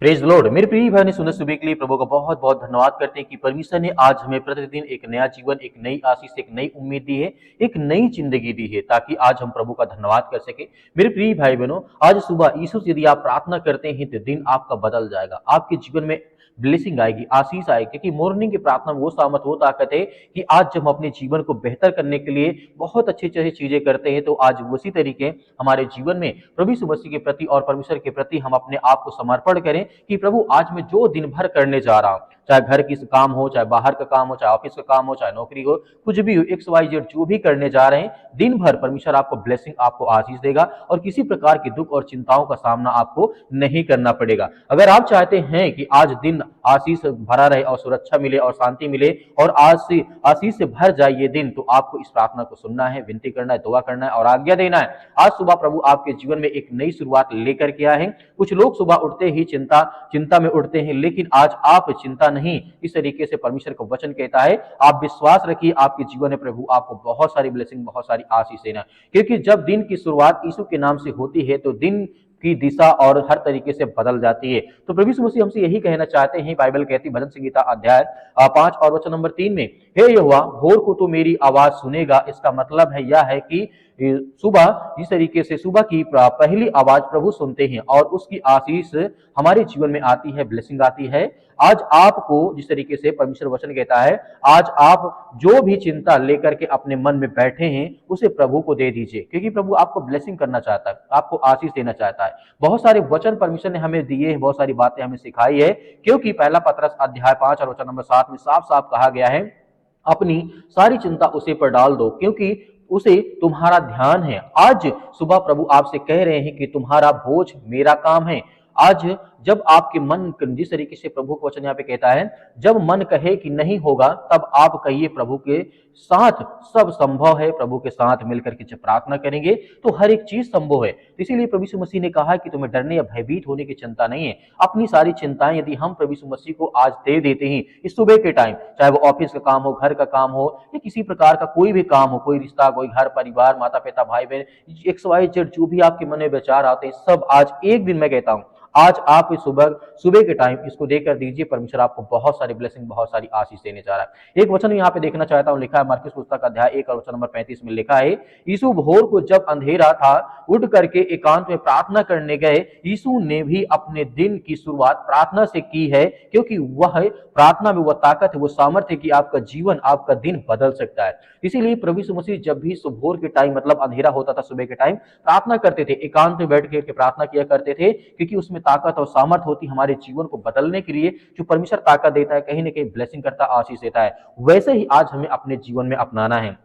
Praise Lord. मेरे प्रिय भाई ने सुने सुबह के लिए प्रभु का बहुत बहुत धन्यवाद करते हैं कि परमेश्वर ने आज हमें प्रतिदिन एक नया जीवन, एक नई आशीष, एक नई उम्मीद दी है, एक नई जिंदगी दी है, ताकि आज हम प्रभु का धन्यवाद कर सके। मेरे प्रिय भाई बहनों, आज सुबह यीशु से यदि आप प्रार्थना करते हैं तो दिन आपका बदल जाएगा, आपके जीवन में ब्लेसिंग आएगी, आशीष आएगी। क्योंकि मॉर्निंग की प्रार्थना में वो सामर्थ, वो ताकत है कि आज जब हम अपने जीवन को बेहतर करने के लिए बहुत अच्छी अच्छी चीजें करते हैं, तो आज उसी तरीके हमारे जीवन में प्रभु यीशु मसीह के प्रति और परमेश्वर के प्रति हम अपने आप को समर्पण करें कि प्रभु आज मैं जो दिन भर करने जा रहा हूं, चाहे घर की काम हो, चाहे बाहर का काम हो, चाहे ऑफिस का काम हो, चाहे नौकरी हो, कुछ भी हो, एक्स वाई जेड जो भी करने जा रहे हैं, दिन भर परमेश्वर आपको ब्लेसिंग, आपको आशीष देगा और किसी प्रकार के दुख और चिंताओं का सामना आपको नहीं करना पड़ेगा। अगर आप चाहते हैं कि आज दिन आशीष भरा रहे और सुरक्षा मिले और शांति मिले और आज से आशीष से भर जाए ये दिन, तो आपको इस प्रार्थना को सुनना है, विनती करना है, दुआ करना है और आज्ञा देना है। आज सुबह प्रभु आपके जीवन में एक नई शुरुआत लेकर के आए हैं। कुछ लोग सुबह उठते ही चिंता में उठते हैं, लेकिन आज आप चिंता नहीं, इस तरीके से परमेश्वर का वचन कहता है, आप विश्वास रखिए, आपके जीवन में प्रभु आपको बहुत सारी ब्लेसिंग, बहुत सारी आशीष देना। क्योंकि जब दिन की शुरुआत यीशु के नाम से होती है तो दिन की दिशा और हर तरीके से बदल जाती है। तो प्रभु यीशु मसीह हमसे यही कहना चाहते हैं। बाइबल कहती है भजन संहिता अध्याय 5 और वचन नंबर 3 में, हे यहोवा भोर को तो मेरी आवाज सुनेगा। इसका मतलब है यह है कि सुबह इस तरीके से सुबह की पहली आवाज प्रभु सुनते हैं और उसकी आशीष हमारे जीवन में आती है, ब्लेसिंग आती है। आज आपको जिस तरीके से परमेश्वर वचन कहता है, आज आप जो भी चिंता लेकर के अपने मन में बैठे हैं उसे प्रभु को दे दीजिए, क्योंकि प्रभु आपको ब्लेसिंग करना चाहता है, आपको आशीष देना चाहता है। बहुत सारे वचन परमेश्वर ने हमें दिए हैं, बहुत सारी बातें हमें सिखाई है, क्योंकि पहला पतरस अध्याय 5 और वचन नंबर 7 में साफ साफ कहा गया है, अपनी सारी चिंता उसे पर डाल दो क्योंकि उसे तुम्हारा ध्यान है। आज सुबह प्रभु आपसे कह रहे हैं कि तुम्हारा बोझ मेरा काम है। आज जब आपके मन, जिस तरीके से प्रभु का वचन यहाँ पे कहता है, जब मन कहे कि नहीं होगा, तब आप कहिए प्रभु के साथ सब संभव है। प्रभु के साथ मिलकर के जब प्रार्थना करेंगे तो हर एक चीज संभव है। इसीलिए प्रभु यीशु मसीह ने कहा कि तुम्हें डरने या भयभीत होने की चिंता नहीं है। अपनी सारी चिंताएं यदि हम प्रभु यीशु मसीह को आज दे देते हैं इस सुबह के टाइम, चाहे वो ऑफिस का काम हो, घर का काम हो, या किसी प्रकार का कोई भी काम हो, कोई रिश्ता, कोई घर परिवार, माता पिता, भाई बहन, एक्स वाई जेड जो भी आपके मन में विचार आते हैं, सब आज एक दिन मैं कहता हूं, आज आप इस सुबह के टाइम इसको देकर दीजिए। परमेश्वर आपको बहुत सारी ब्लेसिंग, बहुत सारी आशीष देने जा रहा है। एक वचन यहाँ पे देखना चाहता हूँ, लिखा है मरकुस पुस्तक अध्याय 1 और वचन नंबर 35 में लिखा है, यीशु भोर को जब अंधेरा था उठ करके एकांत में प्रार्थना करने गए। यीशु ने भी अपने दिन की शुरुआत प्रार्थना से की है, क्योंकि वह प्रार्थना में वह ताकत है, वो सामर्थ्य है कि आपका जीवन, आपका दिन बदल सकता है। इसीलिए प्रभु यीशु मसीह जब भी भोर के टाइम, मतलब अंधेरा होता था, सुबह के टाइम प्रार्थना करते थे, एकांत में बैठ के प्रार्थना किया करते थे, क्योंकि उसमें ताकत और सामर्थ होती हमारे जीवन को बदलने के लिए। जो परमेश्वर ताकत देता है, कहीं ना कहीं ब्लेसिंग करता, आशीष देता है, वैसे ही आज हमें अपने जीवन में अपनाना है।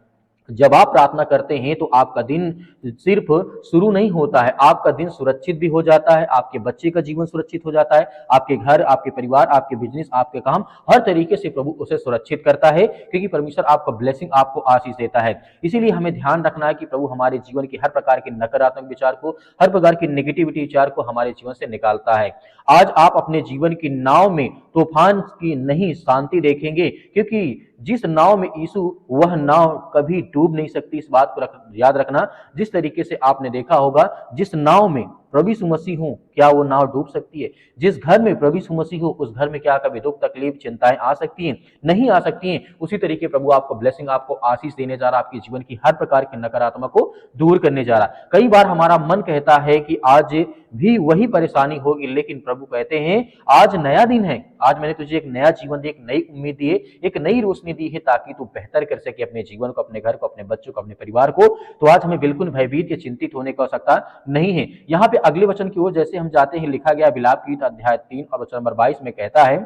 जब आप प्रार्थना करते हैं तो आपका दिन सिर्फ शुरू नहीं होता है, आपका दिन सुरक्षित भी हो जाता है, आपके बच्चे का जीवन सुरक्षित हो जाता है, आपके घर, आपके परिवार, आपके बिजनेस, आपके काम, हर तरीके से प्रभु उसे सुरक्षित करता है, क्योंकि परमेश्वर आपको ब्लेसिंग, आपको आशीष देता है। इसीलिए हमें ध्यान रखना है कि प्रभु हमारे जीवन की हर प्रकार के नकारात्मक विचार को, हर प्रकार की नेगेटिविटी विचार को हमारे जीवन से निकालता है। आज आप अपने जीवन की नाव में तूफान की नहीं, शांति देखेंगे, क्योंकि जिस नाव में यीशु, वह नाव कभी डूब नहीं सकती। इस बात को याद रखना। जिस तरीके से आपने देखा होगा, जिस नाव में प्रभु यीशु मसीह हो, क्या वो नाव डूब सकती है? जिस घर में प्रभु यीशु मसीह हो, उस घर में क्या कभी दुख, तकलीफ, चिंताएं आ सकती हैं? नहीं आ सकती हैं। उसी तरीके प्रभु आपको ब्लेसिंग, आपको आशीष देने जा रहा, आपके जीवन की हर प्रकार की नकारात्मक को दूर करने जा रहा। कई बार हमारा मन कहता है कि आज भी वही परेशानी होगी, लेकिन प्रभु कहते हैं आज नया दिन है, आज मैंने तुझे एक नया जीवन दी, एक नई उम्मीद दी है, एक नई रोशनी दी है, ताकि तू बेहतर कर सके अपने जीवन को, अपने घर को, अपने बच्चों को, अपने परिवार को। तो आज हमें बिल्कुल भयभीत या चिंतित होने की आवश्यकता नहीं है। यहाँ पे अगले वचन की ओर जैसे हम जाते हैं, लिखा गया विलाप गीत अध्याय 3 और वचन नंबर 22 में कहता है,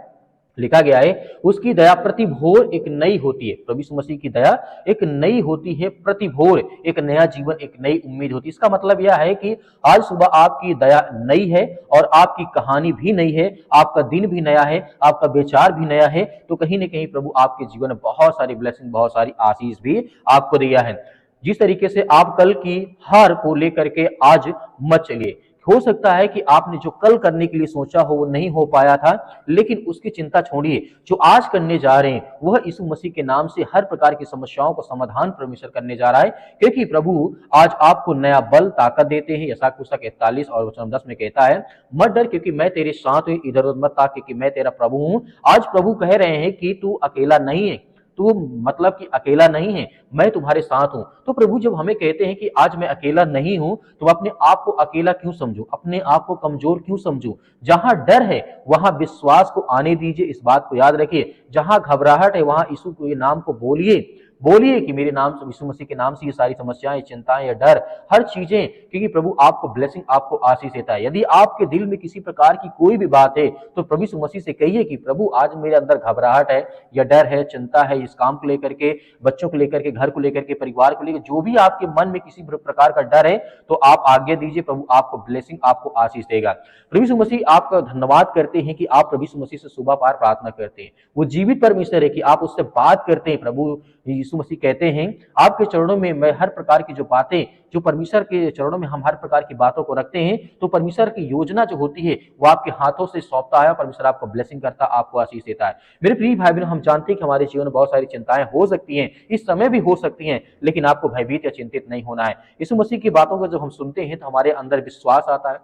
लिखा गया है, उसकी दया प्रति भोर एक नई होती है। प्रभु यीशु मसीह की दया एक नई होती है, प्रति भोर एक नया जीवन, एक नई उम्मीद होती है। इसका मतलब यह है कि आज सुबह आपकी दया नई है और आपकी कहानी भी नई है, आपका दिन भी नया है, आपका विचार भी नया है। तो कहीं ना कहीं प्रभु आपके जीवन में बहुत सारी ब्लेसिंग, बहुत सारी आशीष भी आपको दिया है। जिस तरीके से आप कल की हार को लेकर के आज मत चलिए, हो सकता है कि आपने जो कल करने के लिए सोचा हो वो नहीं हो पाया था, लेकिन उसकी चिंता छोड़िए। जो आज करने जा रहे हैं वह यीशु मसीह के नाम से हर प्रकार की समस्याओं को समाधान परमेश्वर करने जा रहा है, क्योंकि प्रभु आज आपको नया बल ताकत देते हैं। यशायाह पुस्तक 41 और वचन 10 में कहता है, मत डर क्योंकि मैं तेरे साथ हूं, इधर उधर मत ताक क्योंकि मैं तेरा प्रभु हूं। आज प्रभु कह रहे हैं कि तू अकेला नहीं है, तू मतलब कि अकेला नहीं है, मैं तुम्हारे साथ हूं। तो प्रभु जब हमें कहते हैं कि आज मैं अकेला नहीं हूं, तो अपने आप को अकेला क्यों समझूं, अपने आप को कमजोर क्यों समझूं। जहां डर है वहां विश्वास को आने दीजिए, इस बात को याद रखिए। जहां घबराहट है वहां यीशु के नाम को बोलिए, बोलिए कि मेरे नाम से, यीशु मसीह के नाम से ये सारी समस्याएं, चिंताएं या डर, हर चीजें, क्योंकि प्रभु आपको ब्लेसिंग, आपको आशीष देता है। यदि आपके दिल में किसी प्रकार की कोई भी बात है तो प्रभु यीशु मसीह से कहिए कि प्रभु आज मेरे अंदर घबराहट है या डर है, चिंता है, इस काम को लेकर के, बच्चों को लेकर के, घर को लेकर के, परिवार को लेकर, जो भी आपके मन में किसी प्रकार का डर है, तो आप आज्ञा दीजिए, प्रभु आपको ब्लेसिंग, आपको आशीष देगा। प्रभु यीशु मसीह आपका धन्यवाद करते हैं कि आप प्रभु यीशु मसीह से सुबह पार प्रार्थना करते हैं। वो जीवित परमेश्वर है कि आप उससे बात करते हैं। प्रभु यीशु मसीह कहते हैं, आपके चरणों में मैं हर प्रकार की जो बातें, जो परमेश्वर के चरणों में हम हर प्रकार की बातों को रखते हैं, तो परमेश्वर की योजना जो होती है वो आपके हाथों से सौंपता है, परमेश्वर आपको ब्लेसिंग करता है, आपको आशीष देता है। मेरे प्रिय भाई बहनों, हम जानते हैं कि हमारे जीवन में बहुत सारी चिंताएं हो सकती हैं, इस समय भी हो सकती हैं, लेकिन आपको भयभीत या चिंतित नहीं होना है। यीशु मसीह की बातों को जब हम सुनते हैं तो हमारे अंदर विश्वास आता है,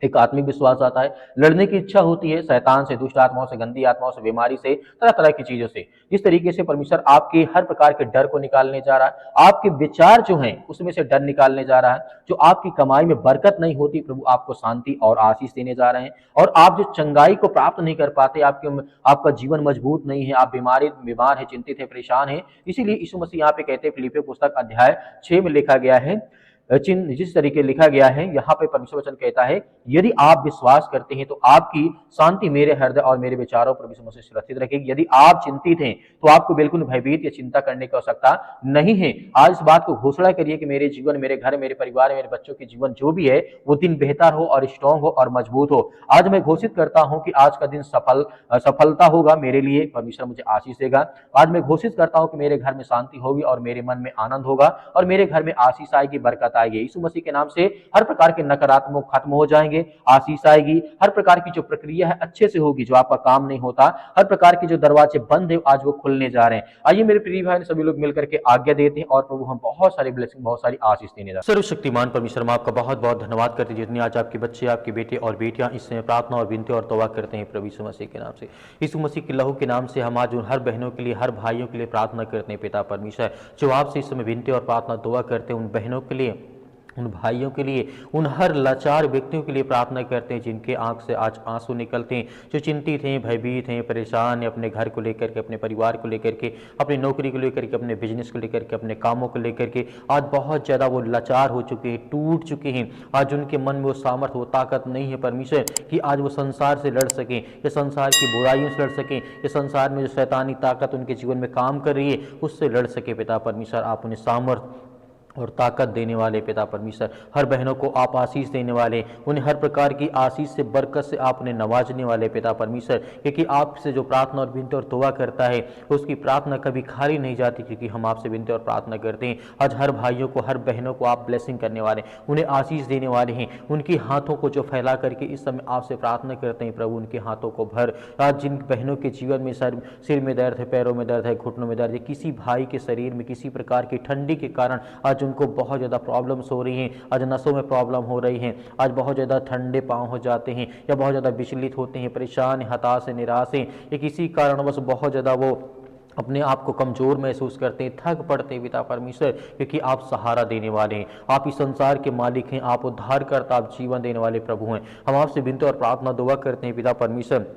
एक आत्मिक विश्वास आता है, लड़ने की इच्छा होती है शैतान से, दुष्ट आत्माओं से, गंदी आत्माओं से, बीमारी से, तरह तरह की चीजों से। जिस तरीके से परमेश्वर आपके हर प्रकार के डर को निकालने जा रहा है, आपके विचार जो हैं उसमें से डर निकालने जा रहा है, जो आपकी कमाई में बरकत नहीं होती, प्रभु आपको शांति और आशीष देने जा रहे हैं। और आप जो चंगाई को प्राप्त नहीं कर पाते, आपका जीवन मजबूत नहीं है, आप बीमार है, चिंतित है, परेशान है, इसीलिए यीशु मसीह यहाँ पे कहते हैं, फिलिपियों पुस्तक अध्याय 6 में लिखा गया है, चिन्ह जिस तरीके लिखा गया है, यहाँ पे परमेश्वर वचन कहता है, यदि आप विश्वास करते हैं तो आपकी शांति मेरे हृदय और मेरे विचारों पर भी समझ से सुरक्षित रखेगी। यदि आप चिंतित हैं तो आपको बिल्कुल भयभीत या चिंता करने की आवश्यकता नहीं है। आज इस बात को घोषणा करिए कि मेरे जीवन, मेरे घर, मेरे परिवार, मेरे बच्चों के जीवन जो भी है वो दिन बेहतर हो और स्ट्रांग हो और मजबूत हो। आज मैं घोषित करता हूं कि आज का दिन सफलता होगा मेरे लिए, परमेश्वर मुझे आशीष देगा। आज मैं घोषित करता हूं कि मेरे घर में शांति होगी और मेरे मन में आनंद होगा और मेरे घर में आशीष आएगी, बरकत आएगी। यीशु मसीह के नाम से हर प्रकार के नकारात्मक खत्म हो जाएंगे, आशीष आएगी, हर प्रकार की जो प्रक्रिया है अच्छे से होगी, जो आपका काम नहीं होता, हर प्रकार के जो दरवाजे बंद है आज वो खुलने जा रहे हैं। आइए मेरे प्रिय भाई सभी लोग मिलकर के आज्ञा देते हैं और प्रभु हम बहुत सारी ब्लेसिंग, बहुत सारी आशीष देने जा रहे हैं। सर्वशक्तिमान परमेश्वर हम आपका बहुत बहुत धन्यवाद करते हैं, जितने आज आपके बच्चे, आपके बेटे और बेटियां इस समय प्रार्थना और विनती और तौबा करते हैं प्रभु यीशु मसीह के नाम से। यीशु मसीह के लहू के नाम से हम आज उन हर बहनों के लिए, हर भाइयों के लिए प्रार्थना करते हैं पिता परमेश्वर, जो आपसे इस समय विनती और प्रार्थना दुआ करते हैं, उन बहनों के लिए, उन भाइयों के लिए, उन हर लाचार व्यक्तियों के लिए प्रार्थना करते हैं जिनके आंख से आज आंसू निकलते हैं, जो चिंतित हैं, भयभीत हैं, परेशान हैं, अपने घर को लेकर के, अपने परिवार को लेकर के, अपनी नौकरी को लेकर के, अपने बिजनेस को लेकर के, अपने कामों को लेकर के आज बहुत ज़्यादा वो लाचार हो चुके हैं, टूट चुके हैं। आज उनके मन में वो सामर्थ्य, वो ताकत नहीं है परमेश्वर कि आज वो संसार से लड़ सकें, या संसार की बुराइयों से लड़ सकें, या संसार में जो शैतानी ताकत उनके जीवन में काम कर रही है उससे लड़ सके। पिता परमेश्वर आप उन्हें सामर्थ्य और ताकत देने वाले पिता परमेश्वर, हर बहनों को आप आशीष देने वाले, उन्हें हर प्रकार की आशीष से, बरकत से आप उन्हें नवाजने वाले पिता परमेश्वर, क्योंकि आपसे जो प्रार्थना और विनती और दुआ करता है उसकी प्रार्थना कभी खाली नहीं जाती, क्योंकि हम आपसे विनती और प्रार्थना करते हैं। आज हर भाइयों को, हर बहनों को आप ब्लेसिंग करने वाले, उन्हें आशीष देने वाले हैं। उनकी हाथों को जो फैला करके इस समय आपसे प्रार्थना करते हैं प्रभु, उनके हाथों को भर। आज जिन बहनों के जीवन में सिर में दर्द है, पैरों में दर्द है, घुटनों में दर्द है, किसी भाई के शरीर में किसी प्रकार की ठंडी के कारण आज उनको बहुत ज़्यादा प्रॉब्लम्स हो रही हैं, आज नसों में प्रॉब्लम हो रही हैं, आज बहुत ज़्यादा ठंडे पाँव हो जाते हैं, या बहुत ज़्यादा विचलित होते हैं, परेशान, हताश, निराश हैं, या किसी कारणवश बहुत ज़्यादा वो अपने आप को कमजोर महसूस करते हैं, थक पड़ते हैं पिता परमेश्वर, क्योंकि आप सहारा देने वाले हैं, आप इस संसार के मालिक हैं, आप उद्धारकर्ता, आप जीवन देने वाले प्रभु हैं। हम आपसे विनती और प्रार्थना दुआ करते हैं पिता परमेश्वर,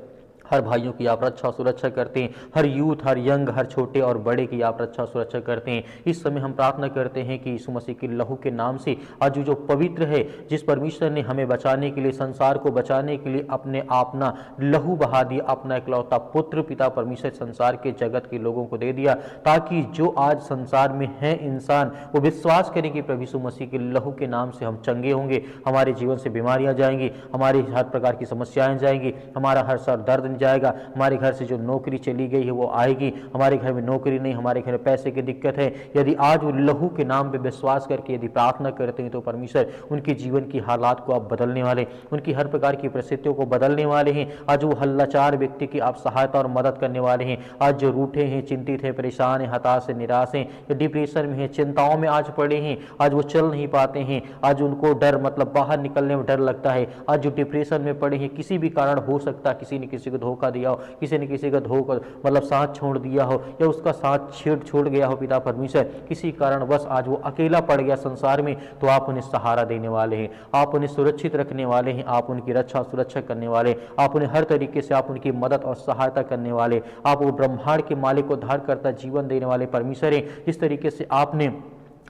हर भाइयों की आप रक्षा सुरक्षा करते हैं, हर यूथ, हर यंग, हर छोटे और बड़े की आप रक्षा सुरक्षा करते हैं। इस समय हम प्रार्थना करते हैं कि यीशु मसीह के लहू के नाम से आज जो पवित्र है, जिस परमेश्वर ने हमें बचाने के लिए, संसार को बचाने के लिए अपना लहू बहा दिया, अपना इकलौता पुत्र पिता परमेश्वर संसार के, जगत के लोगों को दे दिया, ताकि जो आज संसार में है इंसान वो विश्वास करें कि प्रभु यीशु मसीह के लहू के नाम से हम चंगे होंगे, हमारे जीवन से बीमारियां जाएंगी, हमारी हर प्रकार की समस्याएं जाएंगी, हमारा हर सर दर्द जाएगा, हमारे घर से जो नौकरी चली गई है वो आएगी, हमारे घर में नौकरी नहीं, हमारे घर में पैसे की दिक्कत है। यदि आज वो लहू के नाम पे विश्वास करके यदि प्रार्थना करते हैं तो परमेश्वर उनके जीवन की हालात को आप बदलने वाले, उनकी हर प्रकार की परिस्थितियों को बदलने वाले हैं। आज वो हल्लाचार व्यक्ति की आप सहायता और मदद करने वाले हैं। आज जो रूठे हैं, चिंतित है, परेशान है, हताश है, निराश हैं, या डिप्रेशन में है, चिंताओं में आज पड़े हैं, आज वो चल नहीं पाते हैं, आज उनको डर मतलब बाहर निकलने में डर लगता है, आज जो डिप्रेशन में पड़े हैं, किसी भी कारण हो सकता है, किसी ने किसी को धोखा दिया हो, किसी ने किसी का धोखा मतलब साथ छोड़ दिया हो, या उसका साथ छोड़ गया हो पिता परमेश्वर, किसी कारण बस आज वो अकेला पड़ गया संसार में, तो आप उन्हें सहारा देने वाले हैं, आप उन्हें सुरक्षित रखने वाले हैं, आप उनकी रक्षा सुरक्षा करने वाले, आप उन्हें हर तरीके से आप उनकी मदद और सहायता करने वाले, आप वो ब्रह्मांड के मालिक को धार करता जीवन देने वाले परमेश्वर हैं। जिस तरीके से आपने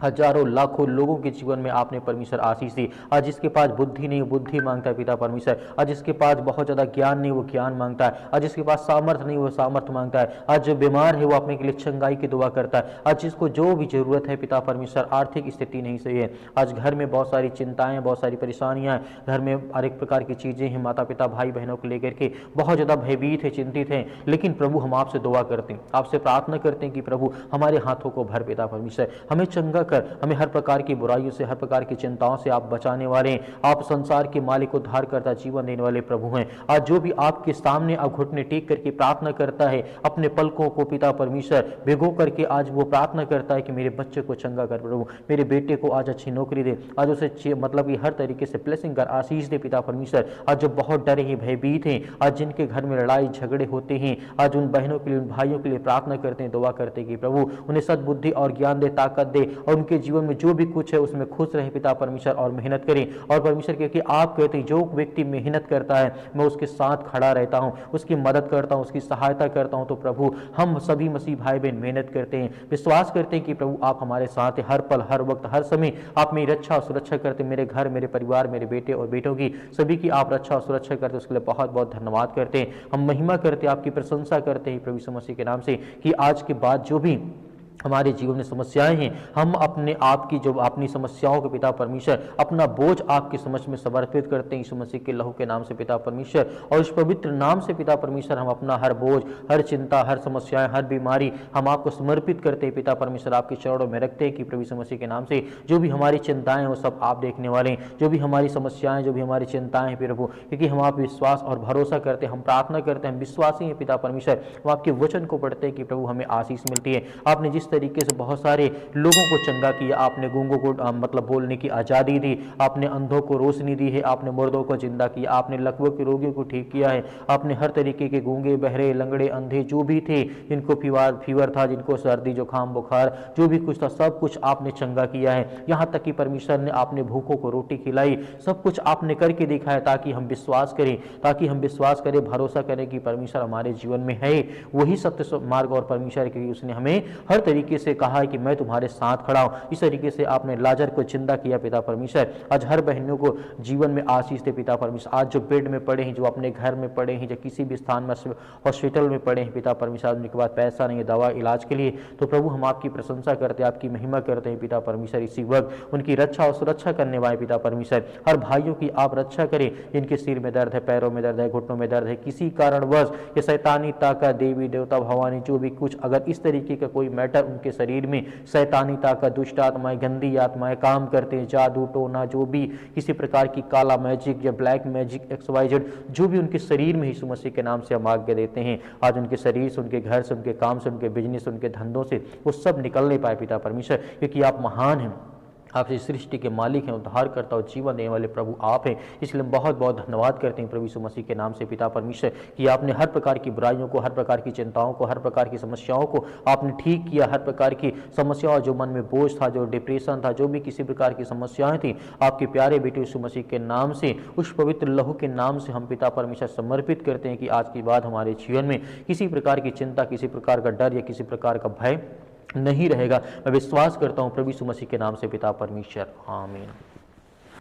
हजारों लाखों लोगों के जीवन में आपने परमेश्वर आशीष दी। आज जिसके पास बुद्धि नहीं वो बुद्धि मांगता है पिता परमेश्वर, आज जिसके पास बहुत ज़्यादा ज्ञान नहीं वो ज्ञान मांगता है, आज जिसके पास सामर्थ्य नहीं वो सामर्थ्य मांगता है, आज जो बीमार है वो अपने के लिए चंगाई की दुआ करता है, आज जिसको जो भी जरूरत है पिता परमेश्वर, आर्थिक स्थिति नहीं सही है, आज घर में बहुत सारी चिंताएं, बहुत सारी परेशानियां, घर में हर एक प्रकार की चीज़ें हैं, माता पिता भाई बहनों को लेकर के बहुत ज़्यादा भयभीत है, चिंतित हैं, लेकिन प्रभु हम आपसे दुआ करते हैं, आपसे प्रार्थना करते हैं कि प्रभु हमारे हाथों को भर पिता परमेश्वर, हमें चंगा कर, हमें हर प्रकार की बुराइयों से, हर प्रकार की चिंताओं से आप बचाने वाले हैं। आप संसार के मालिक को धार करता जीवन देने वाले प्रभु हैं। आज जो भी आपके सामने अब घुटने टेक करके प्रार्थना करता है, अपने पलकों को पिता परमेश्वर भिगो करके आज वो प्रार्थना करता है कि मेरे बच्चे को चंगा कर प्रभु, मेरे बेटे को आज अच्छी नौकरी दे, आज उसे मतलब कि हर तरीके से ब्लेसिंग कर, आशीष दे पिता परमेश्वर। आज जो बहुत डरे हैं, भयभीत हैं, आज जिनके घर में लड़ाई झगड़े होते हैं, आज उन बहनों के लिए, उन भाइयों के लिए प्रार्थना करते हैं, दुआ करते हैं कि प्रभु उन्हें सद्बुद्धि और ज्ञान दे, ताकत दे, और उनके जीवन में जो भी कुछ है उसमें खुश रहे पिता परमेश्वर, और मेहनत करें। और परमेश्वर क्योंकि आप कहते हैं जो व्यक्ति मेहनत करता है मैं उसके साथ खड़ा रहता हूं, उसकी मदद करता हूं, उसकी सहायता करता हूं। तो प्रभु हम सभी मसीह भाई बहन मेहनत करते हैं, विश्वास करते हैं कि प्रभु आप हमारे साथ हैं, हर पल, हर वक्त, हर समय आप मेरी रक्षा और सुरक्षा करते, मेरे घर, मेरे परिवार, मेरे बेटे और बेटों की सभी की आप रक्षा और सुरक्षा करते, उसके लिए बहुत बहुत धन्यवाद करते हैं। हम महिमा करते हैं, आपकी प्रशंसा करते हैं प्रभु यीशु मसीह के नाम से, कि आज के बाद जो भी हमारे जीवन में समस्याएं हैं, हम अपने आप की जो अपनी समस्याओं के पिता परमेश्वर अपना बोझ आपके समझ में समर्पित करते हैं यीशु मसीह के लहू के नाम से पिता परमेश्वर, और इस पवित्र नाम से पिता परमेश्वर हम अपना हर बोझ, हर चिंता, हर समस्याएं, हर बीमारी हम आपको समर्पित करते हैं पिता परमेश्वर, आपके चरणों में रखते हैं कि प्रभु यीशु मसीह के नाम से जो भी हमारी चिंताएं वो सब आप देखने वाले हैं, जो भी हमारी समस्याएं, जो भी हमारी चिंताएं हैं प्रभु, क्योंकि हम आप विश्वास और भरोसा करते हैं, हम प्रार्थना करते हैं, हम विश्वासी हैं पिता परमेश्वर, हम आपके वचन को पढ़ते हैं कि प्रभु हमें आशीष मिलती है। आपने जिस तरीके से बहुत सारे लोगों को चंगा किया, आपने गूंगों को मतलब बोलने की आज़ादी दी, आपने अंधों को रोशनी दी है, आपने मुर्दों को जिंदा किया, आपने लकवों के रोगियों को ठीक किया है, आपने हर तरीके के गूंगे, बहरे, लंगड़े, अंधे जो भी थे, जिनको फीवर था, जिनको सर्दी, जुकाम, बुखार जो भी कुछ था, सब कुछ आपने चंगा किया है। यहाँ तक कि परमेश्वर ने आपने भूखों को रोटी खिलाई, सब कुछ आपने करके दिखाया, ताकि हम विश्वास करें, भरोसा करें कि परमेश्वर हमारे जीवन में है, वही सत्य मार्ग और परमेश्वर, क्योंकि उसने हमें हर तरीके से कहा है कि मैं तुम्हारे साथ खड़ा हूं। इस तरीके से आपने लाजर को जिंदा किया पिता परमेश्वर, आज हर बहनों को जीवन में आशीष दे पिता परमेश्वर। आज जो बेड में पड़े हैं, जो अपने घर में पड़े हैं, जो किसी भी स्थान में हॉस्पिटल में पड़े हैं पिता परमेश्वर, उनके पास पैसा नहीं है दवा इलाज के लिए, तो प्रभु हम आपकी प्रशंसा करते हैं, आपकी महिमा करते हैं पिता परमेश्वर। इसी वक्त उनकी रक्षा और सुरक्षा करने वाले पिता परमेश्वर, हर भाइयों की आप रक्षा करें, जिनके सिर में दर्द है, पैरों में दर्द है, घुटनों में दर्द है, किसी कारणवश ये शैतानी ताकत, देवी देवता भवानी जो भी कुछ अगर इस तरीके का कोई मैटर उनके शरीर में शैतानी ताकत, दुष्ट आत्माएं, गंदी आत्माएं काम करते हैं, जादू टोना, जो भी किसी प्रकार की काला मैजिक या ब्लैक मैजिक XYZ जो भी उनके शरीर में यीशु मसीह के नाम से हम आज्ञा देते हैं, आज उनके शरीर से, उनके घर से, उनके काम से, उनके बिजनेस, उनके धंधों से वो सब निकलने पाए पिता परमेश्वर, क्योंकि आप महान हैं, आप इस सृष्टि के मालिक हैं, उद्धार करता और जीवन देने वाले प्रभु आप हैं। इसलिए हम बहुत बहुत धन्यवाद करते हैं प्रभु यीशु मसीह के नाम से पिता परमेश्वर, कि आपने हर प्रकार की बुराइयों को, हर प्रकार की चिंताओं को, हर प्रकार की समस्याओं को आपने ठीक किया, हर प्रकार की समस्याओं, जो मन में बोझ था, जो डिप्रेशन था, जो भी किसी प्रकार की समस्याएं थी, आपके प्यारे बेटे यीशु मसीह के नाम से, उस पवित्र लहू के नाम से हम पिता परमेश्वर समर्पित करते हैं कि आज की बात हमारे जीवन में किसी प्रकार की चिंता, किसी प्रकार का डर या किसी प्रकार का भय नहीं रहेगा। मैं विश्वास करता हूँ प्रभु यीशु मसीह के नाम से पिता परमेश्वर, आमीन।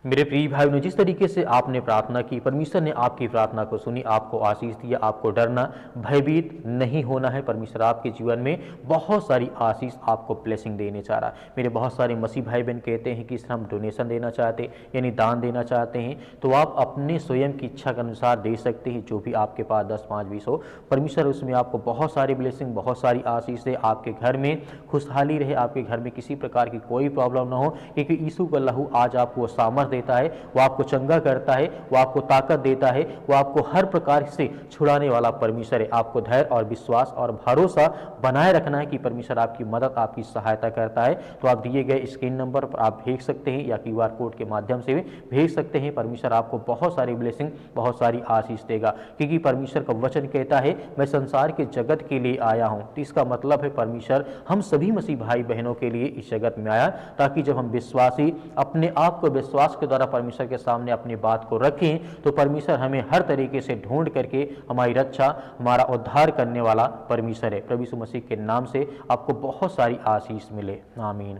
मेरे प्रिय भाई बहनों, जिस तरीके से आपने प्रार्थना की, परमेश्वर ने आपकी प्रार्थना को सुनी, आपको आशीष दिया। आपको डरना, भयभीत नहीं होना है। परमेश्वर आपके जीवन में बहुत सारी आशीष, आपको ब्लेसिंग देने चाह रहा है। मेरे बहुत सारे मसीह भाई बहन कहते हैं कि इस हम डोनेशन देना चाहते हैं, यानी दान देना चाहते हैं, तो आप अपने स्वयं की इच्छा के अनुसार दे सकते हैं, जो भी आपके पास 10, 5, 20 हो। परमेश्वर उसमें आपको बहुत सारी ब्लेसिंग, बहुत सारी आशीष दे, आपके घर में खुशहाली रहे, आपके घर में किसी प्रकार की कोई प्रॉब्लम ना हो, क्योंकि यीशु का लहू आज आपको सामर्थ देता है, वो आपको चंगा करता है, वो आपको ताकत देता है, वो आपको हर प्रकार से छुड़ाने वाला परमेश्वर है। आपको धैर्य और विश्वास और भरोसा बनाए रखना है कि परमेश्वर आपकी मदद, आपकी सहायता करता है। तो आप दिए गए स्क्रीन नंबर पर आप भेज सकते हैं या क्यूआर कोड के माध्यम से भी भेज सकते हैं। परमेश्वर आपको बहुत सारी ब्लेसिंग, बहुत सारी आशीष देगा, क्योंकि परमेश्वर का वचन कहता है मैं संसार के जगत के लिए आया हूं। तो इसका मतलब है परमेश्वर हम सभी मसीह भाई बहनों के लिए इस जगत में आया, ताकि जब हम विश्वासी अपने आप को विश्वास के द्वारा परमेश्वर के सामने अपनी बात को रखें, तो परमेश्वर हमें हर तरीके से ढूंढ करके हमारी रक्षा, हमारा उद्धार करने वाला परमेश्वर है। प्रभु यीशु मसीह के नाम से आपको बहुत सारी आशीष मिले। आमीन।